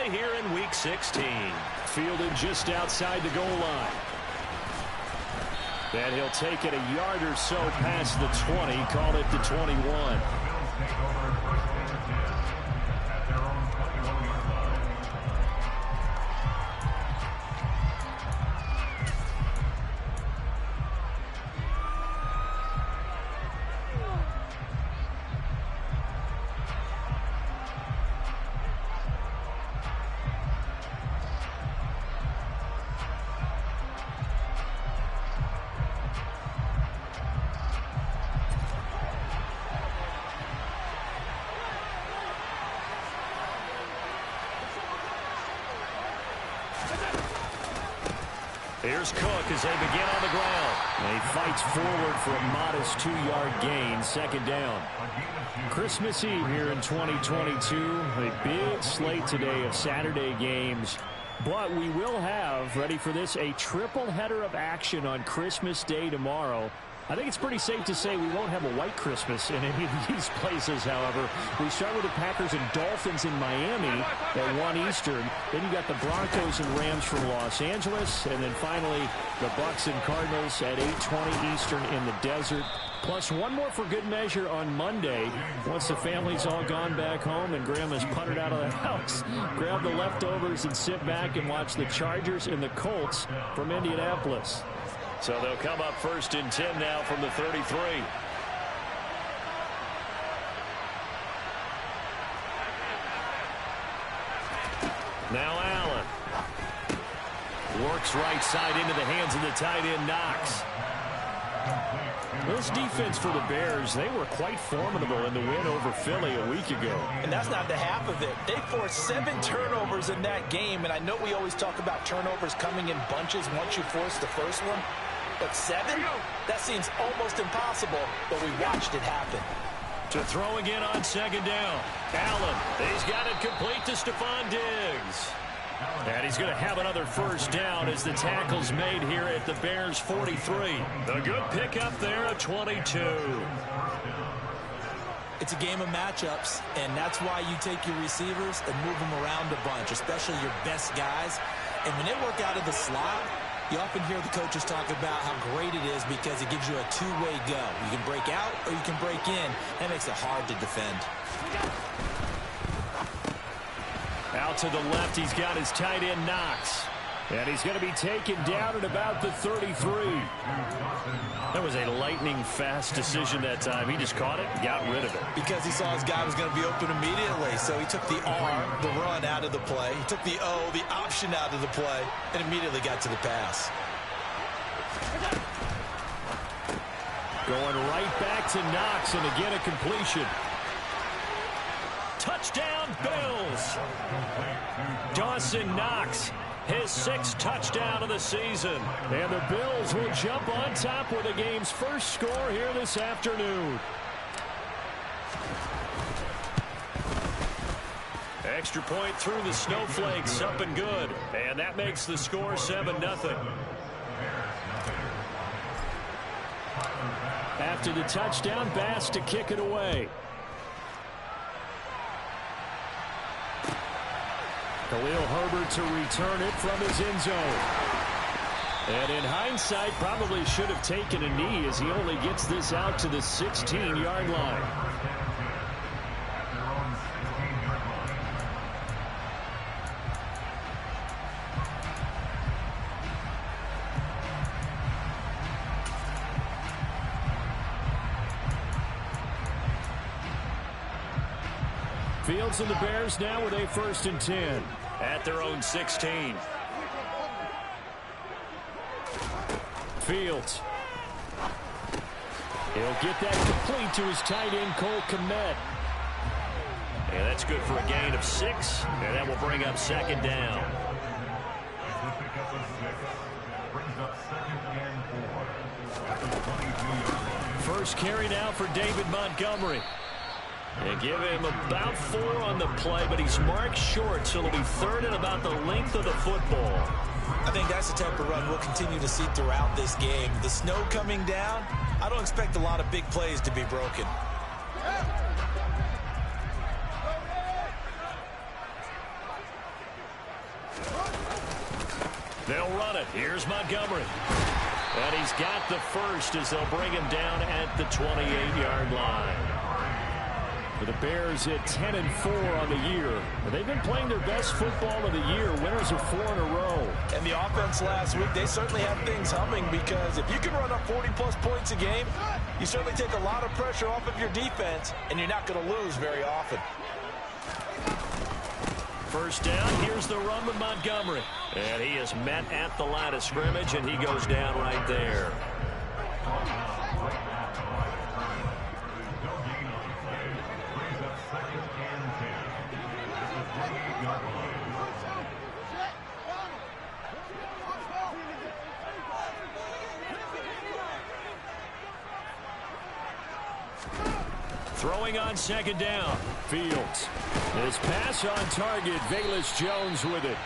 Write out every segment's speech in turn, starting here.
play here in Week 16. Fielded just outside the goal line. And he'll take it a yard or so past the 20. Call it the 21. Here's Cook as they begin on the ground. And he fights forward for a modest 2-yard gain, second down. Christmas Eve here in 2022. A big slate today of Saturday games. But we will have, ready for this, a triple header of action on Christmas Day tomorrow. I think it's pretty safe to say we won't have a white Christmas in any of these places, however. We start with the Packers and Dolphins in Miami at 1 Eastern. Then you got the Broncos and Rams from Los Angeles. And then finally, the Bucs and Cardinals at 8:20 Eastern in the desert. Plus one more for good measure on Monday. Once the family's all gone back home and Grandma's puttered out of the house, grab the leftovers and sit back and watch the Chargers and the Colts from Indianapolis. So they'll come up 1st and 10 now from the 33. Now Allen. Works right side into the hands of the tight end Knox. This defense for the Bears, they were quite formidable in the win over Philly a week ago. And that's not the half of it. They forced 7 turnovers in that game, and I know we always talk about turnovers coming in bunches once you force the first one. But 7? That seems almost impossible, but we watched it happen. To throw again on 2nd down. Allen, he's got it complete to Stephon Diggs. And he's going to have another 1st down as the tackle's made here at the Bears 43. A good pickup there at 22. It's a game of matchups, and that's why you take your receivers and move them around a bunch, especially your best guys. And when they work out of the slot, you often hear the coaches talk about how great it is because it gives you a two-way go. You can break out or you can break in. That makes it hard to defend. Out to the left, he's got his tight end Knox. And he's going to be taken down at about the 33. That was a lightning-fast decision that time. He just caught it and got rid of it. Because he saw his guy was going to be open immediately. So he took the R, the run, out of the play. He took the O, the option, out of the play, and immediately got to the pass. Going right back to Knox, and again a completion. Touchdown, Bills! Dawson Knox, his 6th touchdown of the season. And the Bills will jump on top with the game's first score here this afternoon. Extra point through the snowflakes, up and good. And that makes the score 7-0. After the touchdown, Bass to kick it away. Khalil Herbert to return it from his end zone. And in hindsight, probably should have taken a knee as he only gets this out to the 16-yard line. Fields and the Bears now with a 1st and 10. At their own 16. Fields. He'll get that complete to his tight end, Cole Kmet. And that's good for a gain of 6. And that will bring up 2nd down. First carry now for David Montgomery. And give him about 4 on the play, but he's marked short, so it'll be 3rd and about the length of the football. I think that's the type of run we'll continue to see throughout this game. The snow coming down, I don't expect a lot of big plays to be broken. They'll run it. Here's Montgomery. And he's got the first as they'll bring him down at the 28-yard line. For the Bears at 10-4 on the year. They've been playing their best football of the year. Winners of 4 in a row. And the offense last week, they certainly have things humming because if you can run up 40-plus points a game, you certainly take a lot of pressure off of your defense, and you're not going to lose very often. First down, here's the run with Montgomery. And he is met at the line of scrimmage, and he goes down right there. Throwing on second down. Fields. His pass on target. Velus Jones with it.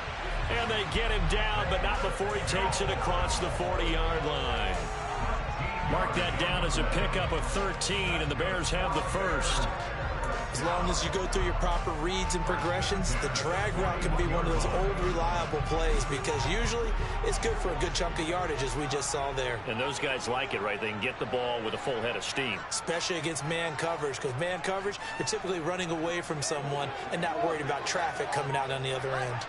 And they get him down, but not before he takes it across the 40-yard line. Mark that down as a pickup of 13, and the Bears have the first. As long as you go through your proper reads and progressions, the drag route can be one of those old reliable plays because usually it's good for a good chunk of yardage as we just saw there. And those guys like it, right? They can get the ball with a full head of steam. Especially against man coverage because man coverage, you're typically running away from someone and not worried about traffic coming out on the other end.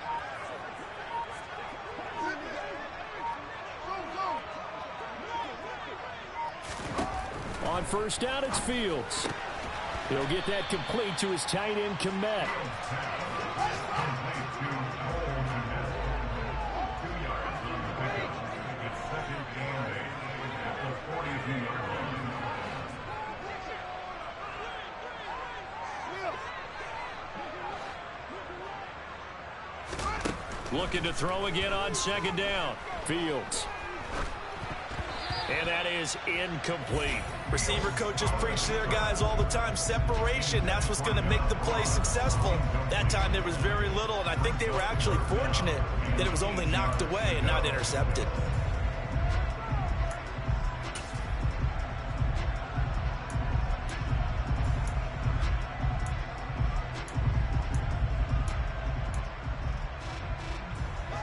On first down, it's Fields. He'll get that complete to his tight end, Komet. Looking to throw again on second down. Fields. And that is incomplete. Receiver coaches preach to their guys all the time. Separation, that's what's going to make the play successful. That time there was very little, and I think they were actually fortunate that it was only knocked away and not intercepted.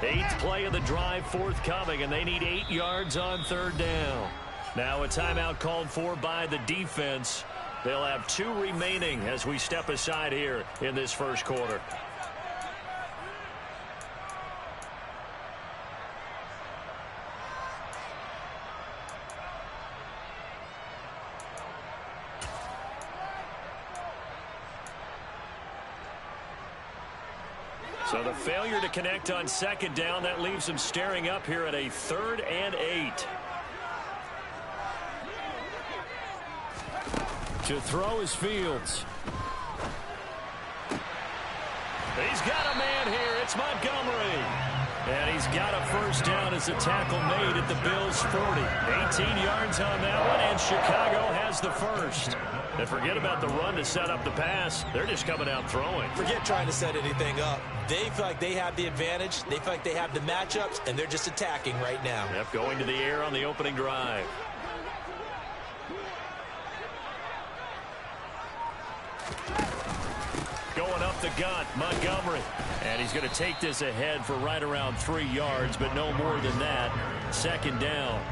Eighth play of the drive forthcoming, and they need 8 yards on third down. Now a timeout called for by the defense. They'll have 2 remaining as we step aside here in this first quarter. So the failure to connect on second down, that leaves them staring up here at a 3rd and 8. To throw is Fields. He's got a man here. It's Montgomery. And he's got a first down as the tackle made at the Bills' 40. 18 yards on that one, and Chicago has the first. And forget about the run to set up the pass. They're just coming out throwing. Forget trying to set anything up. They feel like they have the advantage. They feel like they have the matchups, and they're just attacking right now. Yep, going to the air on the opening drive. Going up the gut, Montgomery. And he's going to take this ahead for right around 3 yards, but no more than that. Second down.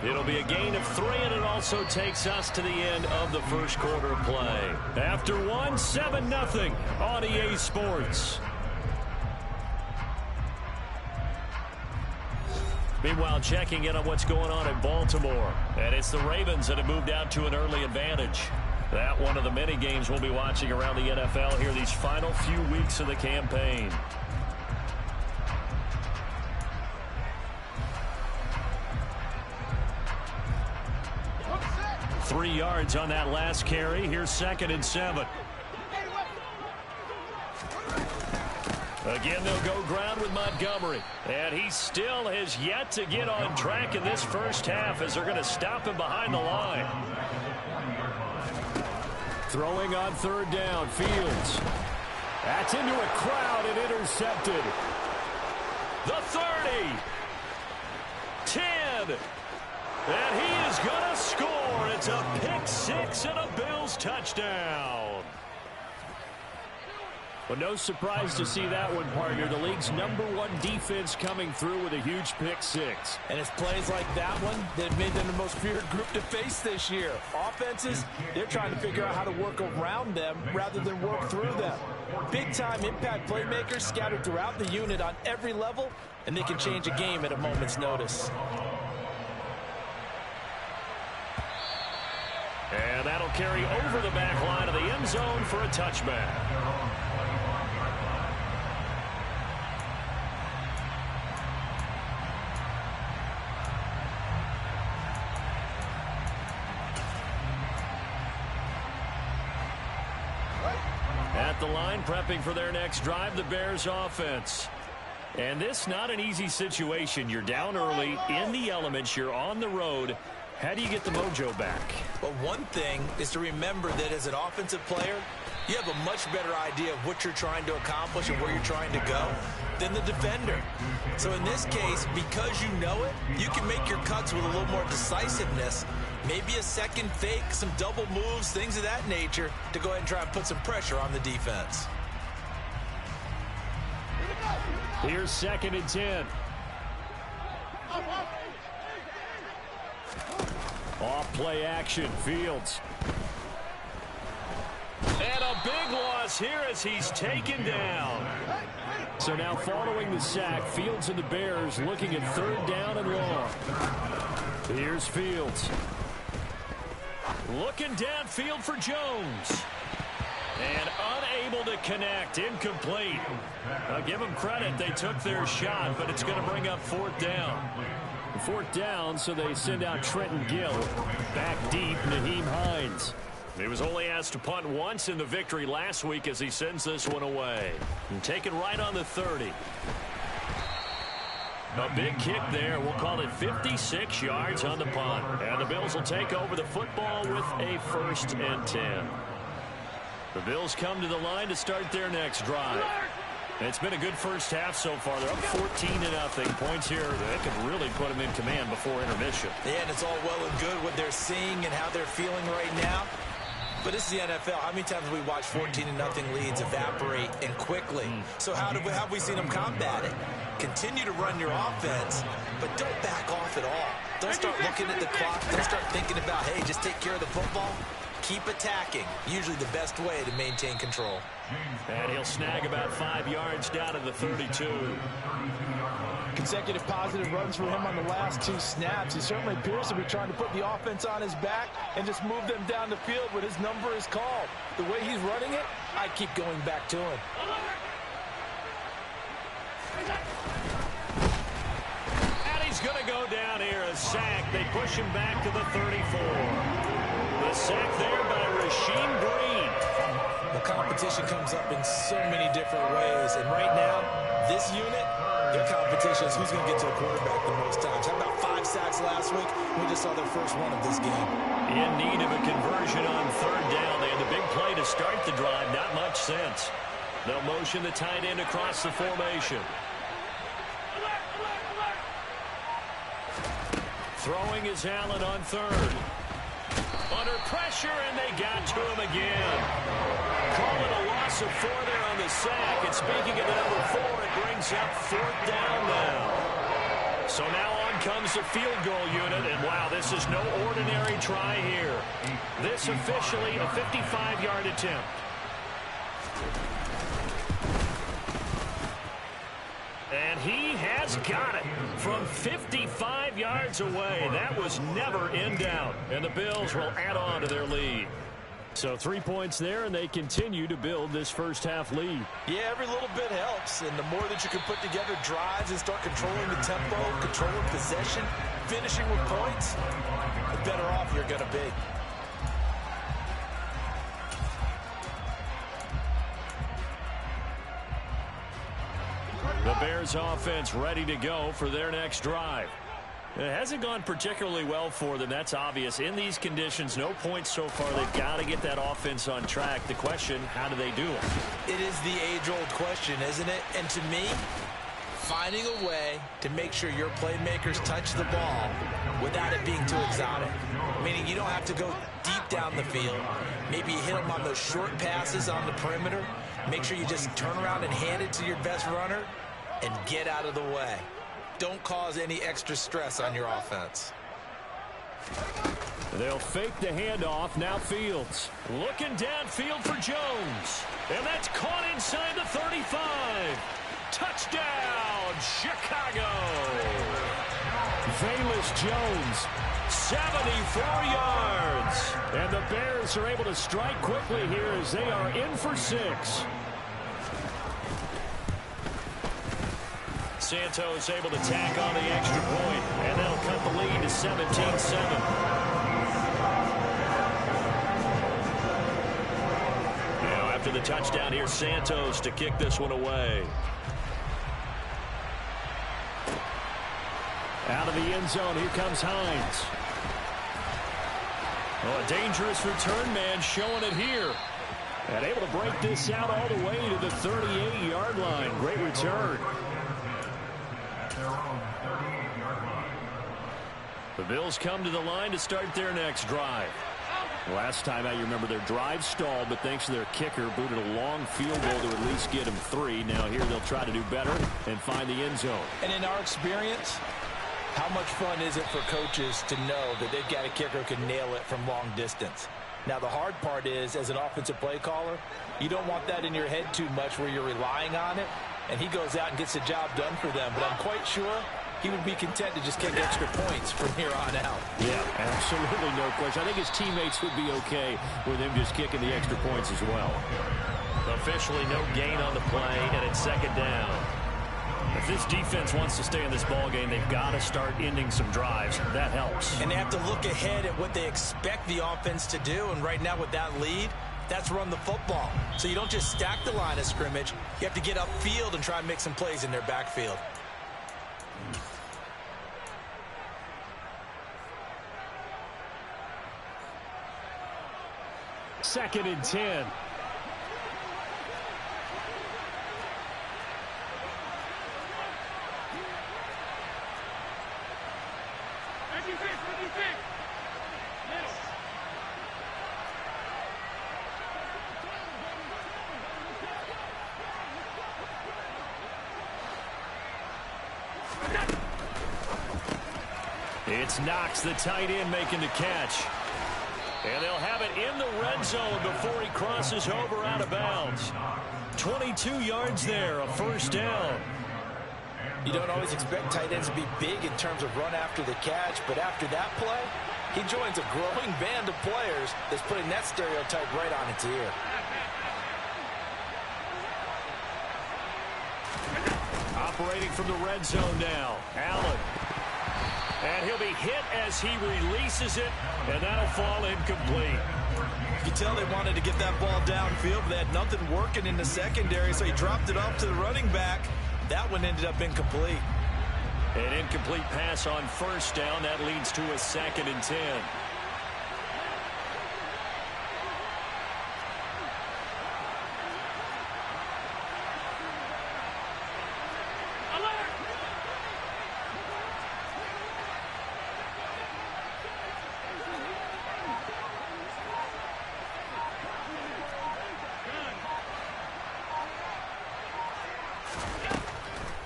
It'll be a gain of 3, and it also takes us to the end of the first quarter play. After one, 7-0 on EA Sports. Meanwhile, checking in on what's going on in Baltimore. And it's the Ravens that have moved out to an early advantage. That one of the many games we'll be watching around the NFL here these final few weeks of the campaign. Three yards on that last carry. Here's 2nd and 7. Again, they'll go ground with Montgomery. And he still has yet to get on track in this first half as they're going to stop him behind the line. Throwing on third down, Fields. That's into a crowd and intercepted. The 30. 10. And he is going to score. It's a pick 6 and a Bills touchdown. Well, no surprise to see that one, partner. The league's #1 defense coming through with a huge pick-6. And it's plays like that one that have made them the most feared group to face this year. Offenses, they're trying to figure out how to work around them rather than work through them. Big-time impact playmakers scattered throughout the unit on every level, and they can change a game at a moment's notice. And that'll carry over the back line of the end zone for a touchback. At the line, prepping for their next drive, the Bears offense. And this not an easy situation. You're down early, in the elements, you're on the road. How do you get the mojo back? Well, one thing is to remember that as an offensive player, you have a much better idea of what you're trying to accomplish and where you're trying to go than the defender. So in this case, because you know it, you can make your cuts with a little more decisiveness. Maybe a second fake, some double moves, things of that nature to go ahead and try and put some pressure on the defense. Here's 2nd and 10. Off play action, Fields. And a big loss here as he's taken down. So now following the sack, Fields and the Bears looking at 3rd down and long. Here's Fields. Looking downfield for Jones. And unable to connect. Incomplete. I'll give them credit. They took their shot, but it's going to bring up 4th down. 4th down, so they send out Trenton Gill. Back deep, Naheem Hines. He was only asked to punt once in the victory last week as he sends this one away. And taken right on the 30. A big kick there. We'll call it 56 yards on the punt. And the Bills will take over the football with a 1st and 10. The Bills come to the line to start their next drive. And it's been a good first half so far. They're up 14-0. Points here that could really put them in command before intermission. Yeah, and it's all well and good what they're seeing and how they're feeling right now. But this is the NFL. How many times have we watched 14-0 leads evaporate and quickly? So how have we seen them combat it? Continue to run your offense, but don't back off at all. Don't start looking at the clock. Don't start thinking about, hey, just take care of the football. Keep attacking. Usually the best way to maintain control. And he'll snag about 5 yards down to the 32. Consecutive positive runs for him on the last 2 snaps. He certainly appears to be trying to put the offense on his back and just move them down the field when his number is called. The way he's running it, I keep going back to him. And he's going to go down here, a sack. They push him back to the 34. The sack there by Rasheem Green. The competition comes up in so many different ways. And right now, this unit, their competition is who's going to get to the quarterback the most times. How about 5 sacks last week? We just saw their first one of this game. In need of a conversion on 3rd down. They had the big play to start the drive. Not much sense. They'll motion the tight end across the formation. Throwing is Allen on 3rd. Under pressure, and they got to him again. Call it a loss of 4 there on the sack. And speaking of the number 4, it brings up 4th down now. So now on comes the field goal unit. And, wow, this is no ordinary try here. This officially a 55-yard attempt. And he has got it from 55 yards away. That was never in doubt. And the Bills will add on to their lead. So 3 points there, and they continue to build this first half lead. Yeah, every little bit helps. And the more that you can put together drives and start controlling the tempo, controlling possession, finishing with points, the better off you're going to be. The Bears offense ready to go for their next drive. It hasn't gone particularly well for them. That's obvious. In these conditions, no points so far. They've got to get that offense on track. The question, how do they do it? It is the age-old question, isn't it? And to me, finding a way to make sure your playmakers touch the ball without it being too exotic. Meaning you don't have to go deep down the field. Maybe you hit them on those short passes on the perimeter. Make sure you just turn around and hand it to your best runner and get out of the way. Don't cause any extra stress on your offense. They'll fake the handoff. Now Fields. Looking downfield for Jones. And that's caught inside the 35. Touchdown, Chicago. Velus Jones. 74 yards. And the Bears are able to strike quickly here as they are in for 6. Santos able to tack on the extra point, and that'll cut the lead to 17-7. Now after the touchdown, here's Santos to kick this one away. Out of the end zone, here comes Hines. Oh, a dangerous return man showing it here. And able to break this out all the way to the 38-yard line. Great return. The Bills come to the line to start their next drive. Last time out, you remember their drive stalled, but thanks to their kicker, booted a long field goal to at least get them 3. Now here they'll try to do better and find the end zone. And in our experience, how much fun is it for coaches to know that they've got a kicker who can nail it from long distance? Now, the hard part is, as an offensive play caller, you don't want that in your head too much where you're relying on it, and he goes out and gets the job done for them. But I'm quite sure he would be content to just kick extra points from here on out. Yeah, absolutely no question. I think his teammates would be okay with him just kicking the extra points as well. Officially no gain on the play, and it's second down. If this defense wants to stay in this ball game, they've got to start ending some drives. That helps. And they have to look ahead at what they expect the offense to do. And right now with that lead, that's run the football. So you don't just stack the line of scrimmage. You have to get upfield and try and make some plays in their backfield. Second and 10. It's Knox, the tight end, making the catch. And they'll have it in the red zone before he crosses over out of bounds. 22 yards there, a first down. You don't always expect tight ends to be big in terms of run after the catch, but after that play, he joins a growing band of players that's putting that stereotype right on its ear. Operating from the red zone now, Allen. And he'll be hit as he releases it, and that'll fall incomplete. You can tell they wanted to get that ball downfield, but they had nothing working in the secondary, so he dropped it off to the running back. That one ended up incomplete. An incomplete pass on first down. That leads to a 2nd and 10.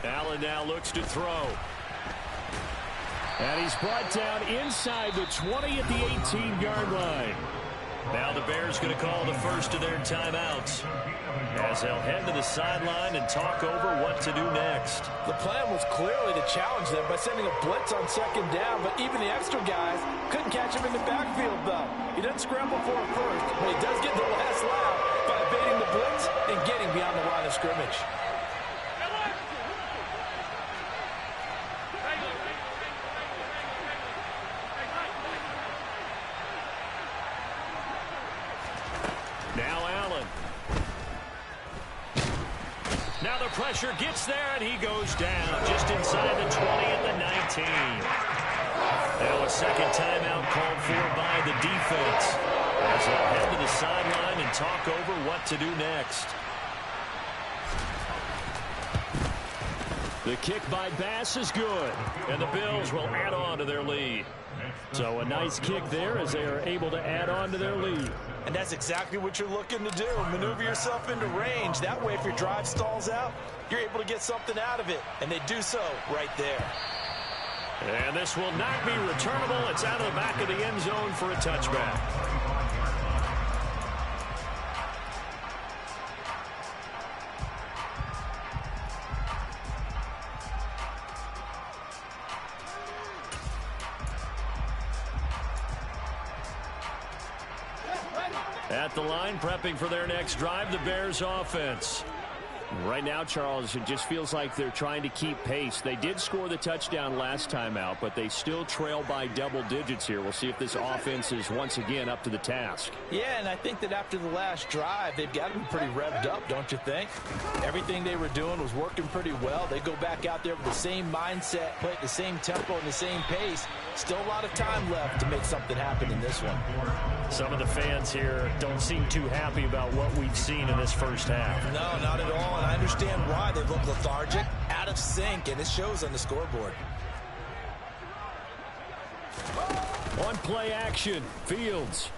Allen now looks to throw. And he's brought down inside the 20 at the 18-yard line. Now the Bears going to call the first of their timeouts as they'll head to the sideline and talk over what to do next. The plan was clearly to challenge them by sending a blitz on second down, but even the extra guys couldn't catch him in the backfield, though. He doesn't scramble for it first, but he does get the last laugh by evading the blitz and getting beyond the line of scrimmage. Now Allen. Now the pressure gets there, and he goes down just inside the 20 at the 19. Now a second timeout called for by the defense as they'll head to the sideline and talk over what to do next. The kick by Bass is good. And the Bills will add on to their lead. So a nice kick there as they are able to add on to their lead. And that's exactly what you're looking to do. Maneuver yourself into range. That way, if your drive stalls out, you're able to get something out of it. And they do so right there. And this will not be returnable. It's out of the back of the end zone for a touchback. At the line, prepping for their next drive, the Bears offense. Right now, Charles, it just feels like they're trying to keep pace. They did score the touchdown last time out, but they still trail by double digits here. We'll see if this offense is once again up to the task. Yeah, and I think that after the last drive, they've got to be pretty revved up, don't you think? Everything they were doing was working pretty well. They go back out there with the same mindset, play at the same tempo and the same pace. Still a lot of time left to make something happen in this one. Some of the fans here don't seem too happy about what we've seen in this first half. No, not at all, and I understand why. They look lethargic, out of sync, and it shows on the scoreboard. On play action, Fields.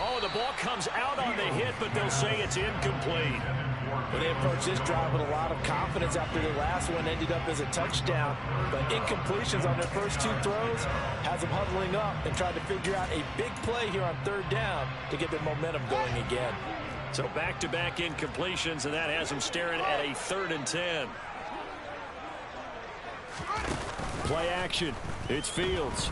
Oh, the ball comes out on the hit, but they'll say it's incomplete. Well, they approached this drive with a lot of confidence after the last one ended up as a touchdown. But incompletions on their first two throws has them huddling up and trying to figure out a big play here on third down to get their momentum going again. So back-to-back incompletions, and that has them staring at a 3rd and 10. Play action. It's Fields.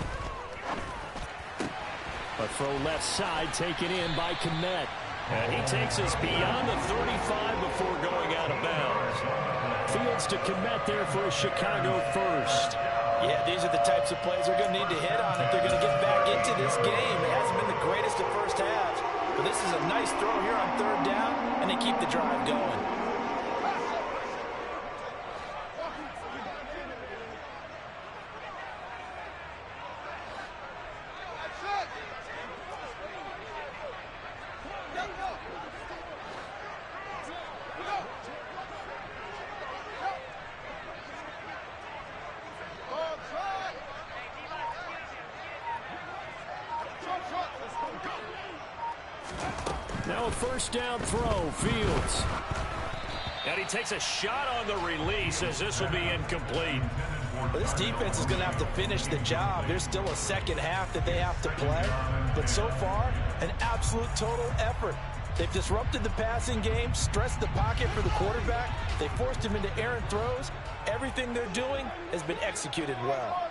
A throw left side taken in by Kmet. And he takes us beyond the 35 before going out of bounds. Fields to Kmet there for a Chicago first. Yeah, these are the types of plays they're going to need to hit on if they're going to get back into this game. It hasn't been the greatest of first halves, but this is a nice throw here on third down, and they keep the drive going. Now a first down throw, Fields. And he takes a shot on the release as this will be incomplete. Well, this defense is going to have to finish the job. There's still a second half that they have to play. But so far, an absolute total effort. They've disrupted the passing game, stressed the pocket for the quarterback. They forced him into errant throws. Everything they're doing has been executed well.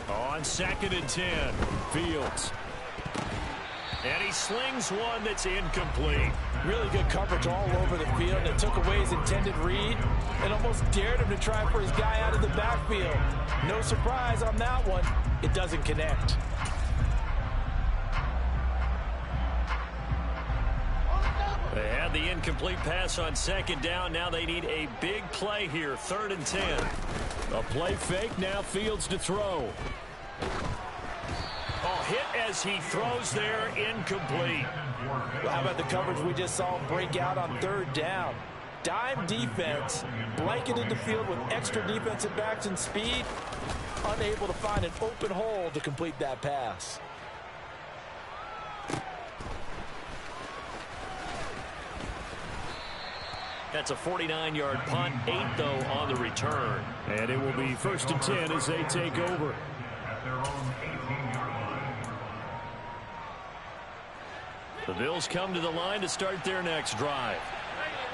On 2nd and 10, Fields. and he slings one that's incomplete. Really good coverage all over the field. It took away his intended read and almost dared him to try for his guy out of the backfield. No surprise on that one. It doesn't connect. They had the incomplete pass on 2nd down. Now they need a big play here, 3rd and 10. A play fake, now Fields to throw. Oh, hit as he throws there, incomplete. Well, how about the coverage we just saw break out on 3rd down? Dime defense, blanketed the field with extra defensive backs and speed, unable to find an open hole to complete that pass. That's a 49-yard punt, 8 though on the return. And it will be 1st and 10 as they take over. The Bills come to the line to start their next drive.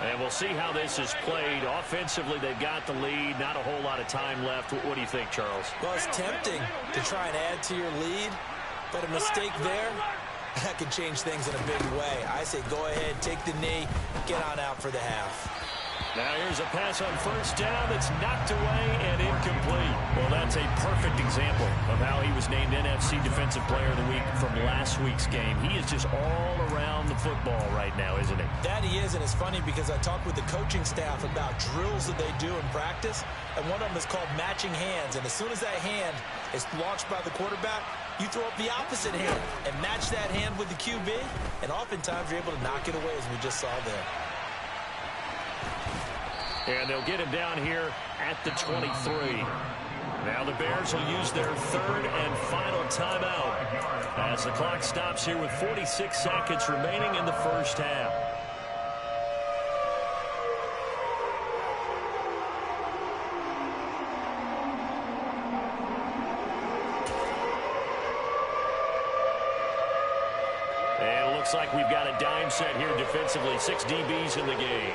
And we'll see how this is played. Offensively, they've got the lead. Not a whole lot of time left. What do you think, Charles? Well, it's tempting to try and add to your lead, but a mistake there, that can change things in a big way. I say go ahead, take the knee, get on out for the half. Now here's a pass on 1st down that's knocked away and incomplete. Well, that's a perfect example of how he was named NFC Defensive Player of the Week from last week's game. He is just all around the football right now, isn't he? That he is, and it's funny because I talked with the coaching staff about drills that they do in practice, and one of them is called matching hands. And as soon as that hand is launched by the quarterback, you throw up the opposite hand and match that hand with the QB, and oftentimes you're able to knock it away, as we just saw there. And they'll get him down here at the 23. Now the Bears will use their third and final timeout as the clock stops here with 46 seconds remaining in the first half. And it looks like we've got a dime set here defensively. 6 DBs in the game.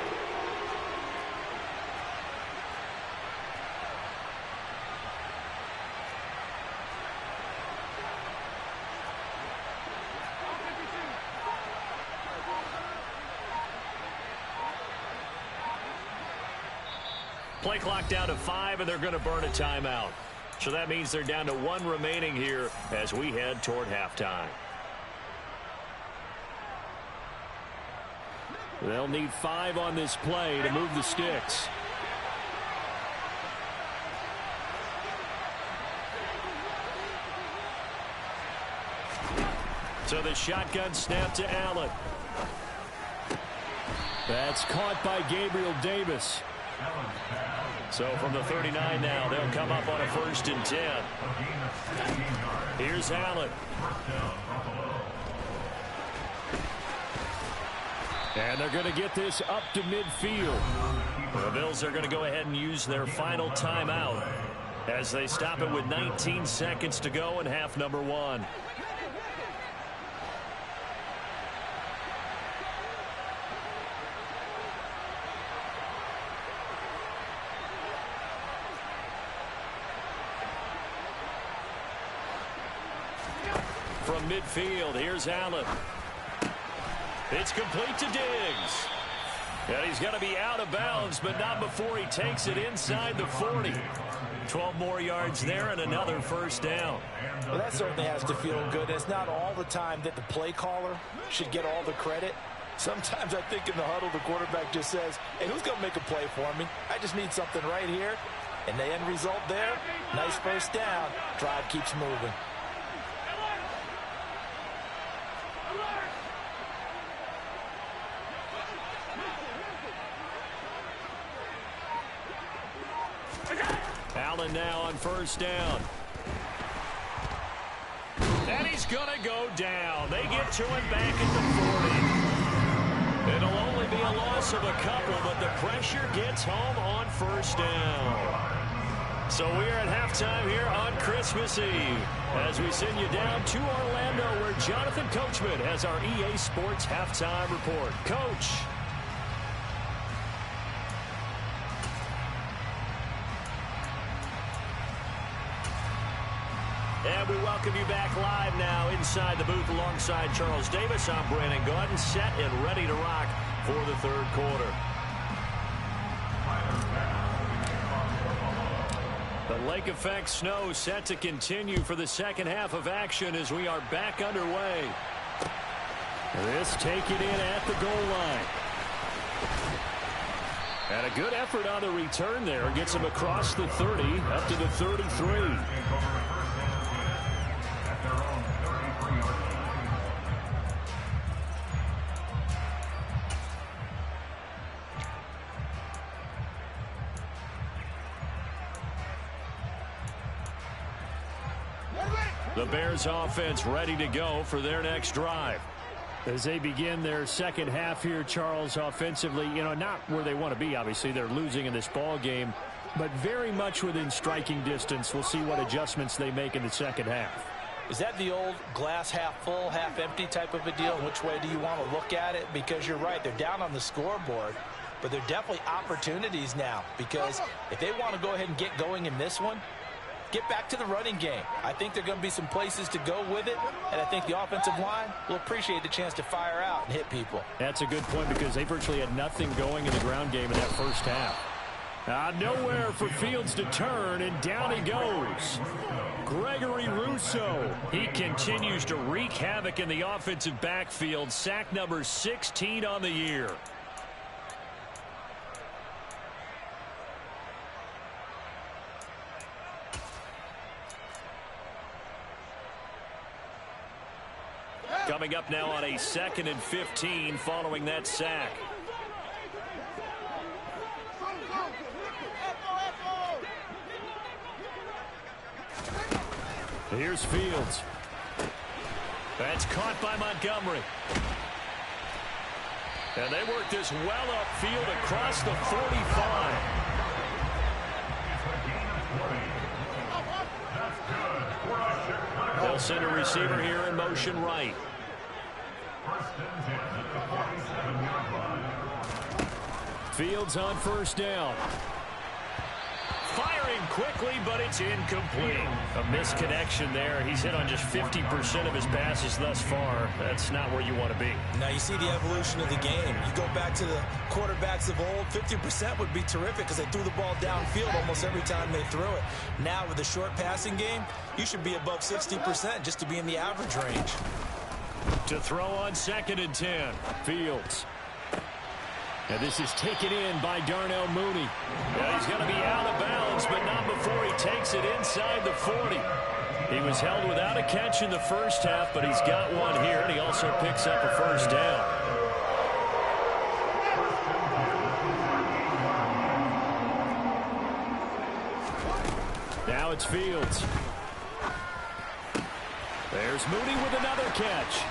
Play clock down to 5, and they're going to burn a timeout. So that means they're down to 1 remaining here as we head toward halftime. They'll need 5 on this play to move the sticks. So the shotgun snap to Allen. That's caught by Gabriel Davis. So from the 39 now, they'll come up on a 1st and 10. Here's Allen. And they're going to get this up to midfield. The Bills are going to go ahead and use their final timeout as they stop it with 19 seconds to go in half number 1. From midfield, here's Allen. It's complete to Diggs. And he's going to be out of bounds, but not before he takes it inside the 40. 12 more yards there and another 1st down. Well, that certainly has to feel good. It's not all the time that the play caller should get all the credit. Sometimes I think in the huddle, the quarterback just says, hey, who's going to make a play for me? I just need something right here. And the end result there, nice 1st down. Drive keeps moving. Allen now on 1st down. And he's going to go down. They get to him back at the 40. It'll only be a loss of a couple, but the pressure gets home on 1st down. So we're at halftime here on Christmas Eve as we send you down to Orlando where Jonathan Coachman has our EA Sports halftime report. Coach. And we welcome you back live now inside the booth alongside Charles Davis. I'm Brandon Gaudin, set and ready to rock for the 3rd quarter. The lake effect snow set to continue for the 2nd half of action as we are back underway. This taken in at the goal line. And a good effort on the return there. Gets him across the 30 up to the 33. The Bears offense ready to go for their next drive. As they begin their 2nd half here, Charles, offensively, not where they want to be, obviously. They're losing in this ball game, but very much within striking distance. We'll see what adjustments they make in the 2nd half. Is that the old glass half full, half empty type of a deal? Which way do you want to look at it? Because you're right, they're down on the scoreboard, but they're definitely opportunities now. Because if they want to go ahead and get going in this one, get back to the running game. I think there are going to be some places to go with it, and I think the offensive line will appreciate the chance to fire out and hit people. That's a good point because they virtually had nothing going in the ground game in that 1st half. Nowhere for Fields to turn, and down he goes. Gregory Rousseau. He continues to wreak havoc in the offensive backfield. Sack number 16 on the year. Coming up now on a 2nd and 15 following that sack. Here's Fields. That's caught by Montgomery. And they work this well upfield across the 45. They'll send a receiver here in motion right. Fields on first down. Firing quickly, but it's incomplete. A misconnection there. He's hit on just 50% of his passes thus far. That's not where you want to be. Now you see the evolution of the game. You go back to the quarterbacks of old, 50% would be terrific because they threw the ball downfield almost every time they threw it. Now with the short passing game, you should be above 60% just to be in the average range. To throw on 2nd and 10. Fields. And this is taken in by Darnell Mooney. Yeah, he's going to be out of bounds, but not before he takes it inside the 40. He was held without a catch in the first half, but he's got one here, and he also picks up a first down. Now it's Fields. There's Mooney with another catch.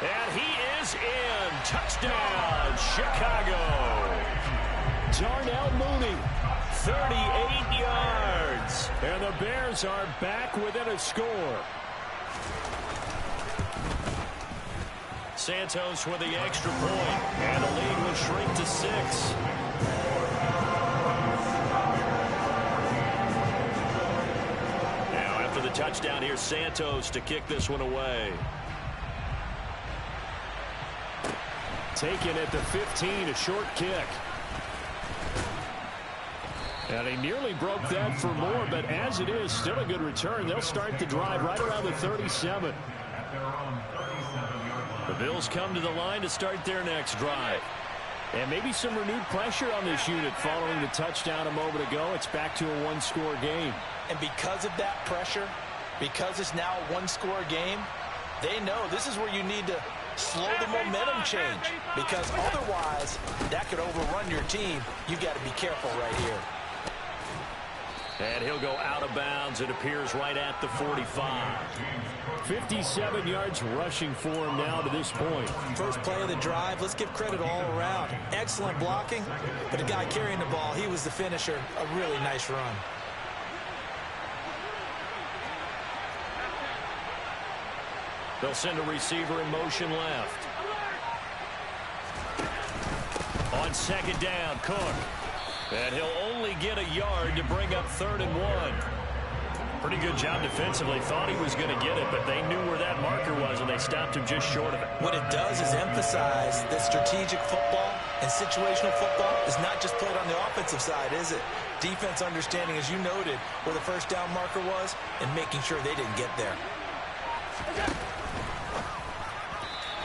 And he is in. Touchdown, Chicago. Darnell Mooney. 38 yards. And the Bears are back within a score. Santos with the extra point. And the lead will shrink to 6. Now after the touchdown, here's Santos to kick this one away. Taken at the 15, a short kick. And he nearly broke that for more, but as it is, still a good return. They'll start the drive right around the 37. The Bills come to the line to start their next drive. And maybe some renewed pressure on this unit following the touchdown a moment ago. It's back to a one-score game. And because of that pressure, because it's now a one-score game, they know this is where you need to slow the momentum change, because otherwise that could overrun your team. You've got to be careful right here. And he'll go out of bounds. It appears right at the 45. 57 yards rushing for him now to this point. First play of the drive, let's give credit all around. Excellent blocking, but the guy carrying the ball, he was the finisher. A really nice run. They'll send a receiver in motion left. On 2nd down, Cook. And he'll only get a yard to bring up 3rd and 1. Pretty good job defensively. Thought he was going to get it, but they knew where that marker was, and they stopped him just short of it. What it does is emphasize that strategic football and situational football is not just played on the offensive side, is it? Defense understanding, as you noted, where the first down marker was and making sure they didn't get there.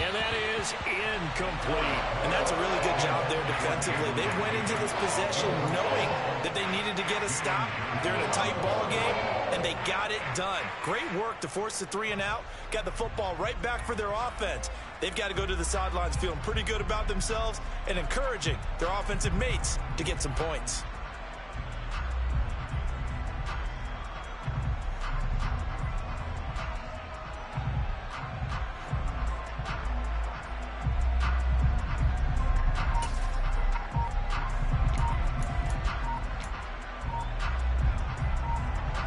And that is incomplete. And that's a really good job there defensively. They went into this possession knowing that they needed to get a stop. They're in a tight ball game, and they got it done. Great work to force the 3 and out. Got the football right back for their offense. They've got to go to the sidelines feeling pretty good about themselves and encouraging their offensive mates to get some points.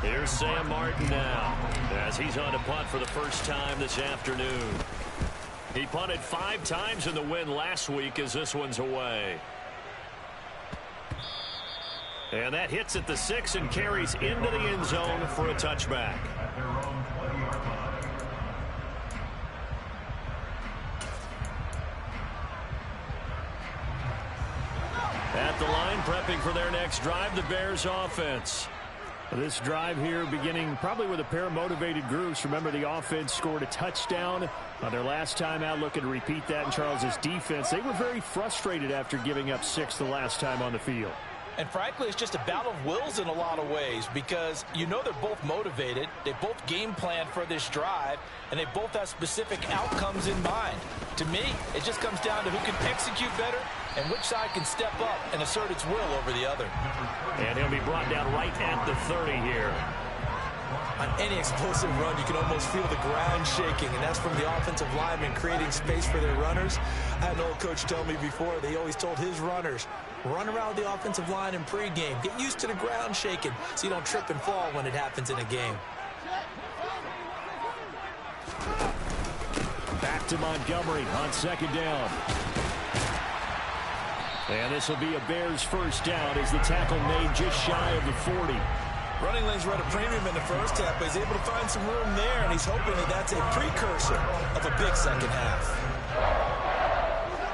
Here's Sam Martin now, as he's on to punt for the first time this afternoon. He punted 5 times in the win last week, as this one's away. And that hits at the 6 and carries into the end zone for a touchback. At the line, prepping for their next drive, the Bears offense. This drive here beginning probably with a pair of motivated groups. Remember, the offense scored a touchdown on their last time out, looking to repeat that in Charles's defense. They were very frustrated after giving up 6 the last time on the field. And frankly, it's just a battle of wills in a lot of ways, because you know they're both motivated, they both game plan for this drive, and they both have specific outcomes in mind. To me, it just comes down to who can execute better and which side can step up and assert its will over the other. And he'll be brought down right at the 30 here. On any explosive run, you can almost feel the ground shaking, and that's from the offensive linemen creating space for their runners. I had an old coach tell me before, they always told his runners, run around the offensive line in pregame. Get used to the ground shaking so you don't trip and fall when it happens in a game. Back to Montgomery on second down. And this will be a Bears first down as the tackle made just shy of the 40. Running lanes were at a premium in the first half, but he's able to find some room there, and he's hoping that that's a precursor of a big second half.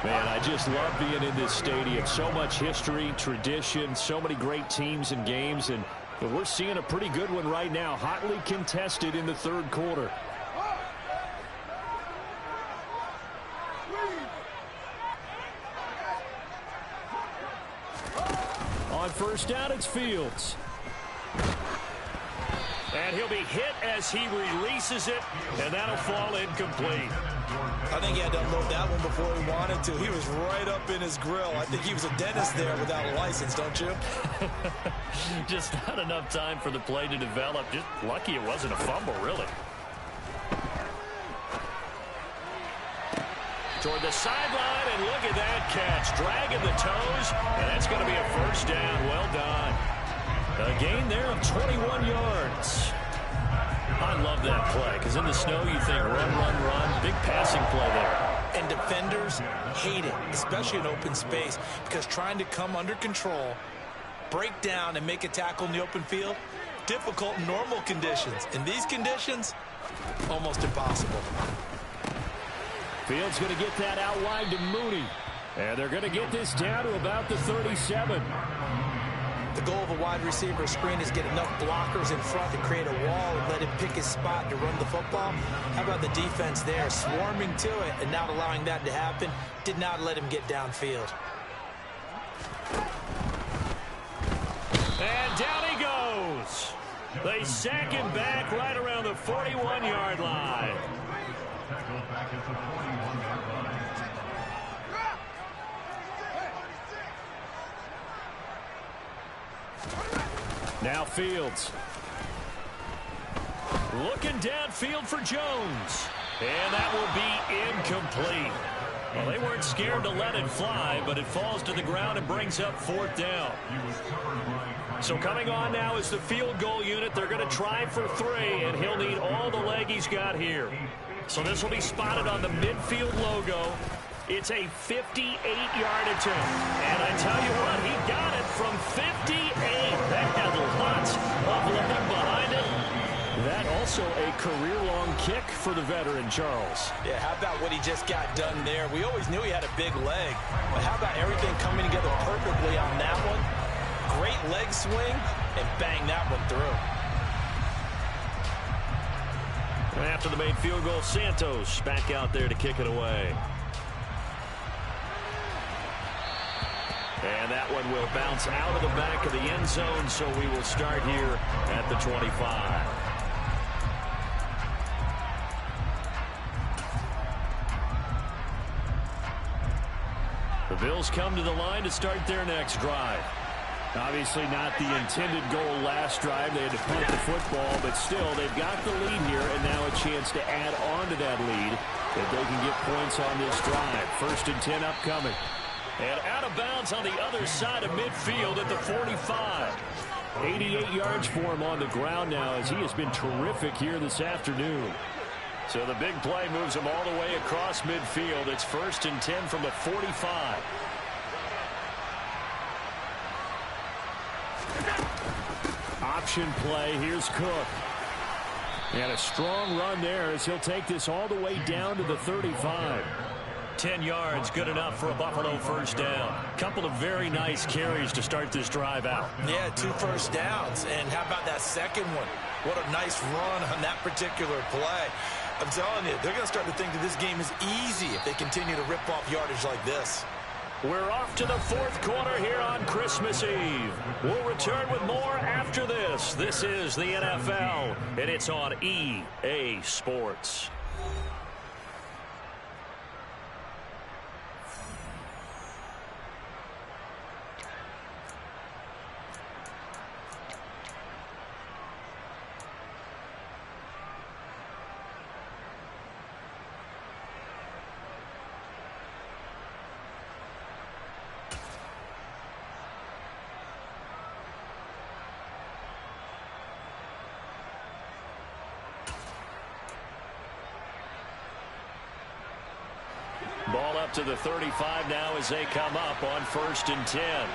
Man, I just love being in this stadium. So much history, tradition, so many great teams and games, and we're seeing a pretty good one right now, hotly contested in the third quarter. On first down, it's Fields. And he'll be hit as he releases it, and that'll fall incomplete. I think he had to unload that one before he wanted to. He was right up in his grill. I think he was a dentist there without a license, don't you? Just not enough time for the play to develop. Just lucky it wasn't a fumble, really. Toward the sideline, and look at that catch. Dragging the toes, and that's going to be a first down. Well done. A gain there of 21 yards. I love that play, because in the snow you think run, run, run. Big passing play there. And defenders hate it, especially in open space, because trying to come under control, break down, and make a tackle in the open field, difficult in normal conditions. In these conditions, almost impossible. Fields going to get that out wide to Mooney. And they're going to get this down to about the 37. The goal of a wide receiver screen is get enough blockers in front to create a wall and let him pick his spot to run the football. How about the defense there, swarming to it and not allowing that to happen? Did not let him get downfield. And down he goes. They sack him back right around the 41-yard line. Now Fields. Looking downfield for Jones. And that will be incomplete. Well, they weren't scared to let it fly, but it falls to the ground and brings up fourth down. So coming on now is the field goal unit. They're going to try for 3, and he'll need all the leg he's got here. So this will be spotted on the midfield logo. It's a 58-yard attempt. And I tell you what, he got it from 58. That had lots of leg behind it. That also a career-long kick for the veteran, Charles. Yeah, how about what he just got done there? We always knew he had a big leg. But how about everything coming together perfectly on that one? Great leg swing, and bang that one through. And after the made field goal, Santos back out there to kick it away. And that one will bounce out of the back of the end zone, so we will start here at the 25. The Bills come to the line to start their next drive. Obviously not the intended goal last drive. They had to punt the football, but still they've got the lead here, and now a chance to add on to that lead if they can get points on this drive. 1st and 10 upcoming. And out of bounds on the other side of midfield at the 45. 88 yards for him on the ground now, as he has been terrific here this afternoon. So the big play moves him all the way across midfield. It's 1st and 10 from the 45. Option play. Here's Cook. And a strong run there as he'll take this all the way down to the 35. 10 yards, good enough for a Buffalo first down. Couple of very nice carries to start this drive out. Yeah, 2 first downs. And how about that second one? What a nice run on that particular play. I'm telling you, they're going to start to think that this game is easy if they continue to rip off yardage like this. We're off to the 4th quarter here on Christmas Eve. We'll return with more after this. This is the NFL, and it's on EA Sports. up to the 35 now as they come up on 1st and 10.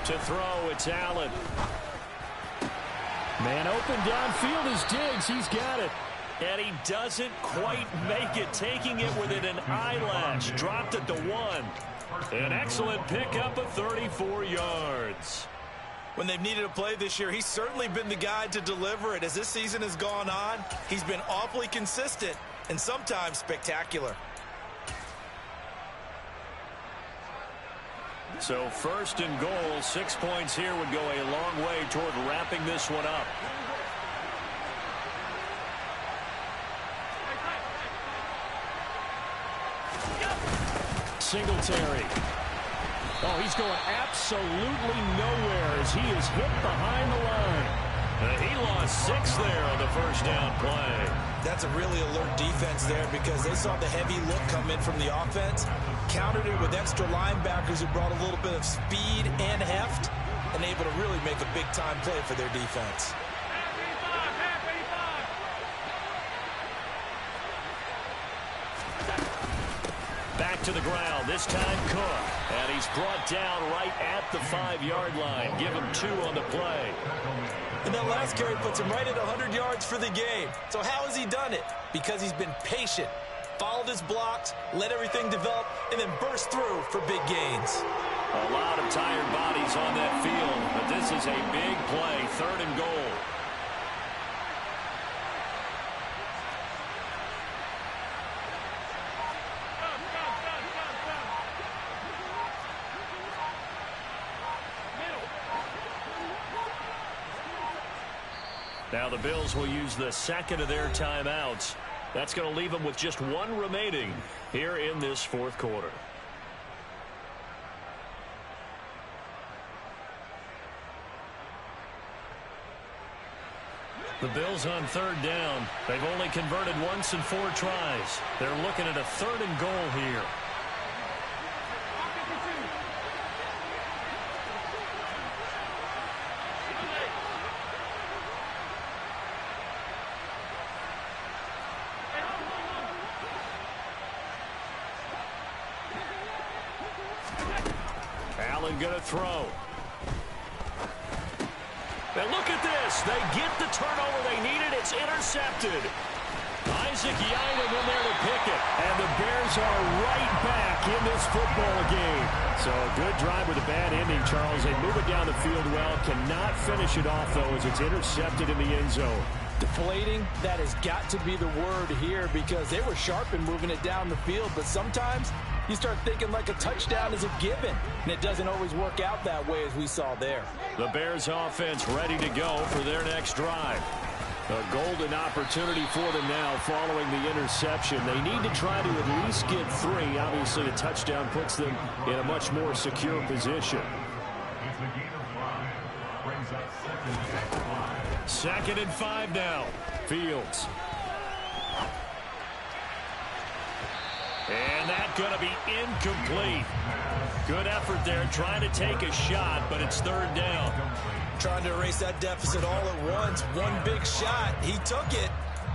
To throw, it's Allen. Man open downfield is Diggs. He's got it. And he doesn't quite make it, taking it within an eyelash. Dropped at the 1. An excellent pickup of 34 yards. When they've needed a play this year, he's certainly been the guy to deliver it. As this season has gone on, he's been awfully consistent and sometimes spectacular. So 1st and goal, 6 points here would go a long way toward wrapping this one up. Singletary. Oh, he's going absolutely nowhere as he is hit behind the line. He lost 6 there on the 1st down play. That's a really alert defense there because they saw the heavy look come in from the offense, countered it with extra linebackers who brought a little bit of speed and heft, and able to really make a big-time play for their defense. Back to the ground, this time Cook. And he's brought down right at the 5-yard line. Give him 2 on the play. And that last carry puts him right at 100 yards for the game. So how has he done it? Because he's been patient, followed his blocks, let everything develop, and then burst through for big gains. A lot of tired bodies on that field, but this is a big play, 3rd and goal. Now the Bills will use the 2nd of their timeouts. That's going to leave them with just 1 remaining here in this 4th quarter. The Bills on 3rd down. They've only converted once in 4 tries. They're looking at a 3rd and goal here. Allen going to throw. And look at this. They get the turnover they needed. It's intercepted. Isaac Yiadom in there to pick it. And the Bears are right back in this football game. So a good drive with a bad ending, Charles. They move it down the field well. Cannot finish it off, though, as it's intercepted in the end zone. Deflating, that has got to be the word here because they were sharp in moving it down the field. But sometimes you start thinking like a touchdown is a given, and it doesn't always work out that way as we saw there. The Bears offense ready to go for their next drive. A golden opportunity for them now following the interception. They need to try to at least get 3. Obviously, the touchdown puts them in a much more secure position. 2nd and 5 now. Fields. And that's going to be incomplete. Good effort there trying to take a shot, but it's 3rd down. Trying to erase that deficit all at once. One big shot. He took it.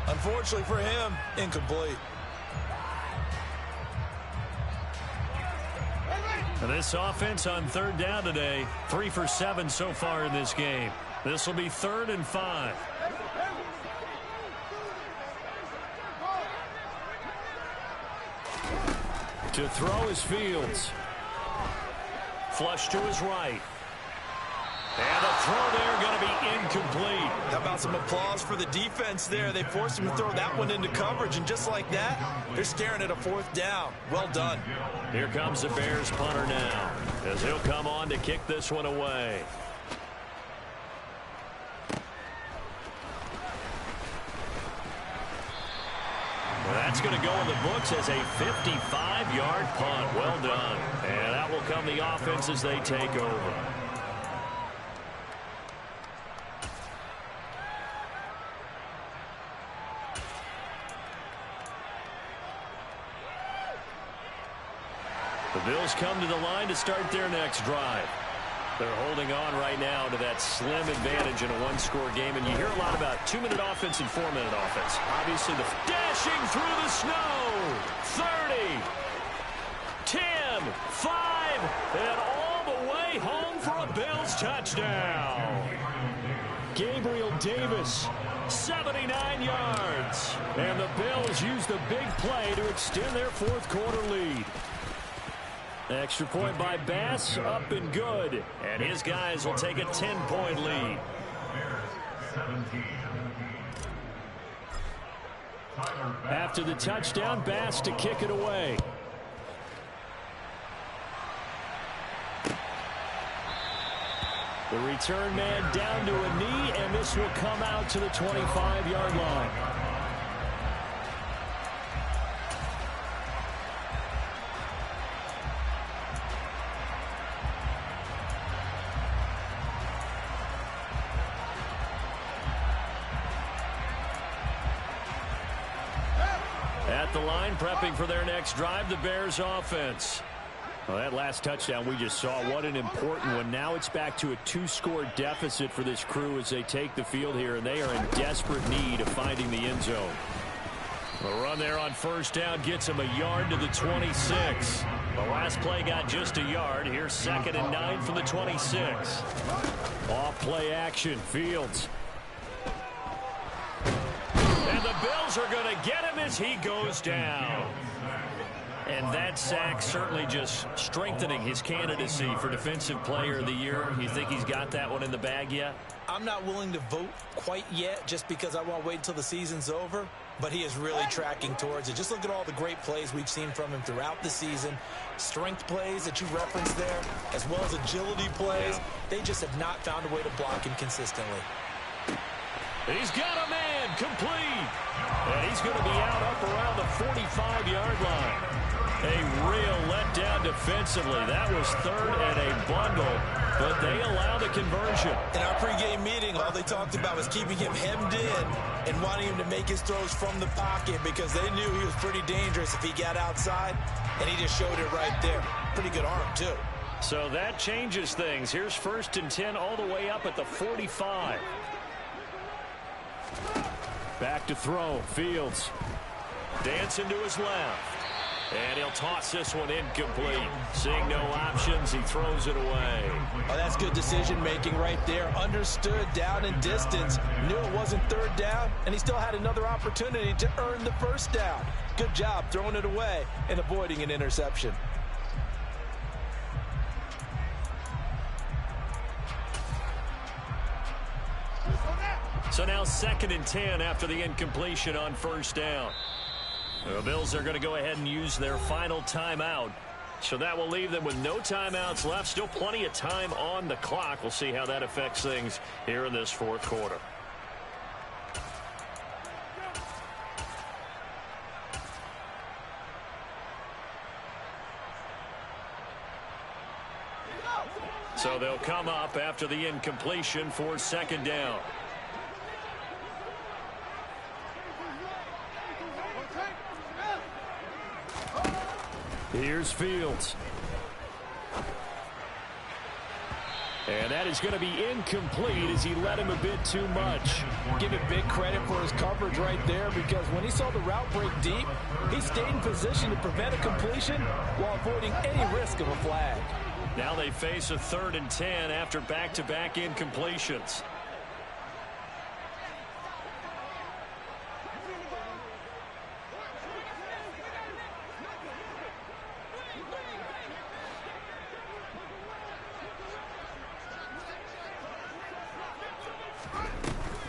Unfortunately for him, incomplete. And this offense on 3rd down today, 3 for 7 so far in this game. This will be 3rd and 5. To throw is Fields. Flush to his right. And the throw there going to be incomplete. How about some applause for the defense there? They forced him to throw that one into coverage, and just like that, they're staring at a 4th down. Well done. Here comes the Bears punter now, as he'll come on to kick this one away. Well, that's going to go in the books as a 55-yard punt. Well done. And that will come the offense as they take over. The Bills come to the line to start their next drive. They're holding on right now to that slim advantage in a one-score game, and you hear a lot about 2-minute offense and 4-minute offense. Obviously, the dashing through the snow, 30, 10, 5, and all the way home for a Bills touchdown. Gabriel Davis, 79 yards. And the Bills use the big play to extend their fourth quarter lead. Extra point by Bass, up and good. And his guys will take a 10-point lead. After the touchdown, Bass to kick it away. The return man down to a knee, and this will come out to the 25-yard line. At the line, prepping for their next drive, the Bears offense. Well, that last touchdown we just saw, what an important one. Now it's back to a 2-score deficit for this crew as they take the field here, and they are in desperate need of finding the end zone. The run there on first down gets him a yard to the 26. The last play got just a yard. Here's 2nd and 9 from the 26. Off play action, Fields. And the Bills are going to get him as he goes down. And that sack certainly just strengthening his candidacy for Defensive Player of the Year. You think he's got that one in the bag yet? I'm not willing to vote quite yet just because I want to wait until the season's over. But he is really tracking towards it. Just look at all the great plays we've seen from him throughout the season. Strength plays that you referenced there, as well as agility plays. They just have not found a way to block him consistently. He's got a man complete. And he's going to be out up around the 45-yard line. A real letdown defensively. That was 3rd and a bundle, but they allow the conversion. In our pregame meeting, all they talked about was keeping him hemmed in and wanting him to make his throws from the pocket because they knew he was pretty dangerous if he got outside, and he just showed it right there. Pretty good arm, too. So that changes things. Here's 1st and 10 all the way up at the 45. Back to throw, Fields. Dancing to his left. And he'll toss this one incomplete. Seeing no options, he throws it away. Oh, that's good decision-making right there. Understood down and distance. Knew it wasn't 3rd down, and he still had another opportunity to earn the 1st down. Good job throwing it away and avoiding an interception. So now 2nd and 10 after the incompletion on 1st down. The Bills are going to go ahead and use their final timeout. So that will leave them with no timeouts left. Still plenty of time on the clock. We'll see how that affects things here in this 4th quarter. So they'll come up after the incompletion for 2nd down. Here's Fields. And that is going to be incomplete as he let him a bit too much. Give him big credit for his coverage right there because when he saw the route break deep, he stayed in position to prevent a completion while avoiding any risk of a flag. Now they face a 3rd and 10 after back-to-back incompletions.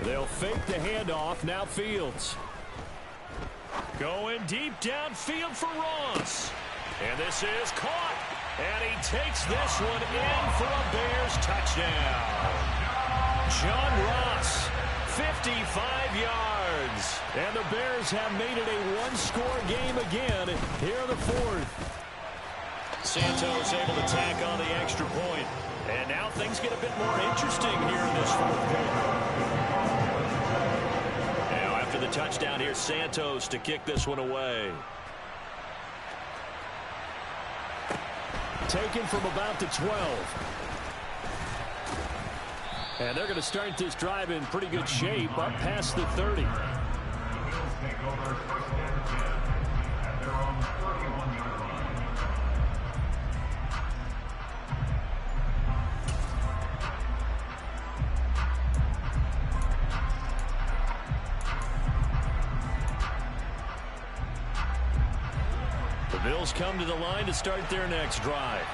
They'll fake the handoff. Now Fields. Going deep downfield for Ross. And this is caught. And he takes this one in for a Bears touchdown. John Ross, 55 yards. And the Bears have made it a one-score game again here in the 4th. Santos able to tack on the extra point. And now things get a bit more interesting here in this 4th quarter. After the touchdown, here's Santos to kick this one away. Taken from about the 12. And they're going to start this drive in pretty good shape, up past the 30. The Bills come to the line to start their next drive.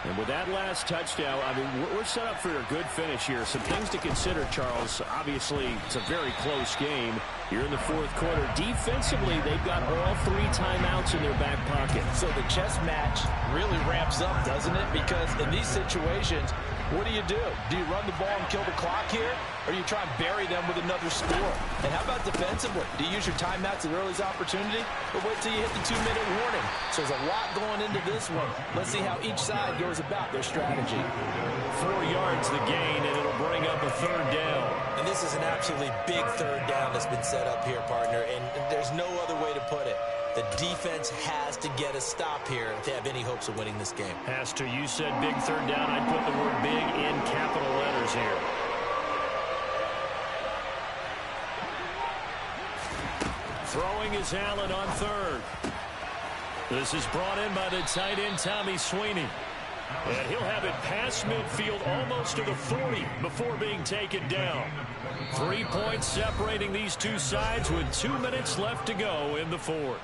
And with that last touchdown, I mean, we're set up for a good finish here. Some things to consider, Charles. Obviously, it's a very close game here in the fourth quarter. Defensively, they've got all 3 timeouts in their back pocket. So the chess match really ramps up, doesn't it? Because in these situations, what do? Do you run the ball and kill the clock here? Or do you try and bury them with another score? And how about defensively? Do you use your timeouts at earliest opportunity? Or wait till you hit the 2-minute warning? So there's a lot going into this one. Let's see how each side goes about their strategy. 4 yards the gain, and it'll bring up a third down. And this is an absolutely big third down that's been set up here, partner. And there's no other way to put it. The defense has to get a stop here if they have any hopes of winning this game. Has to. You said big third down. I'd put the word big in capital letters here. Throwing is Allen on third. This is brought in by the tight end, Tommy Sweeney. And he'll have it past midfield almost to the 40 before being taken down. 3 points separating these two sides with 2 minutes left to go in the fourth.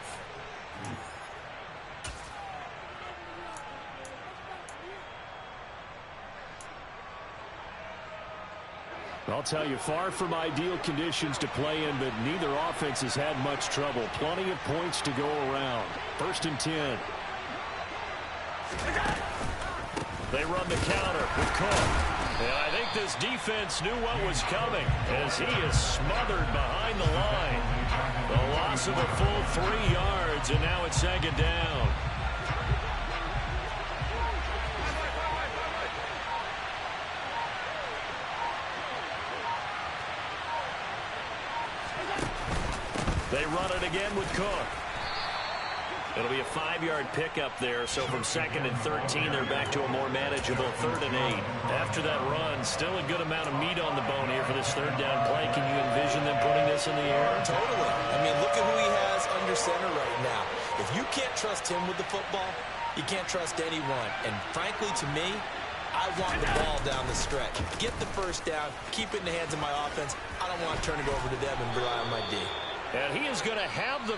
I'll tell you, far from ideal conditions to play in, but neither offense has had much trouble. Plenty of points to go around. 1st and 10. They run the counter with Cook. And I think this defense knew what was coming as he is smothered behind the line. The loss of a full 3 yards, and now it's 2nd down. They run it again with Cook. It'll be a 5-yard pickup there, so from 2nd and 13, they're back to a more manageable 3rd and 8. After that run, still a good amount of meat on the bone here for this third down play. Can you envision them putting this in the air? Totally. I mean, look at who he has under center right now. If you can't trust him with the football, you can't trust anyone. And frankly, to me, I want the ball down the stretch. Get the first down, keep it in the hands of my offense. I don't want to turn it over to them and rely on my D. And he is going to have the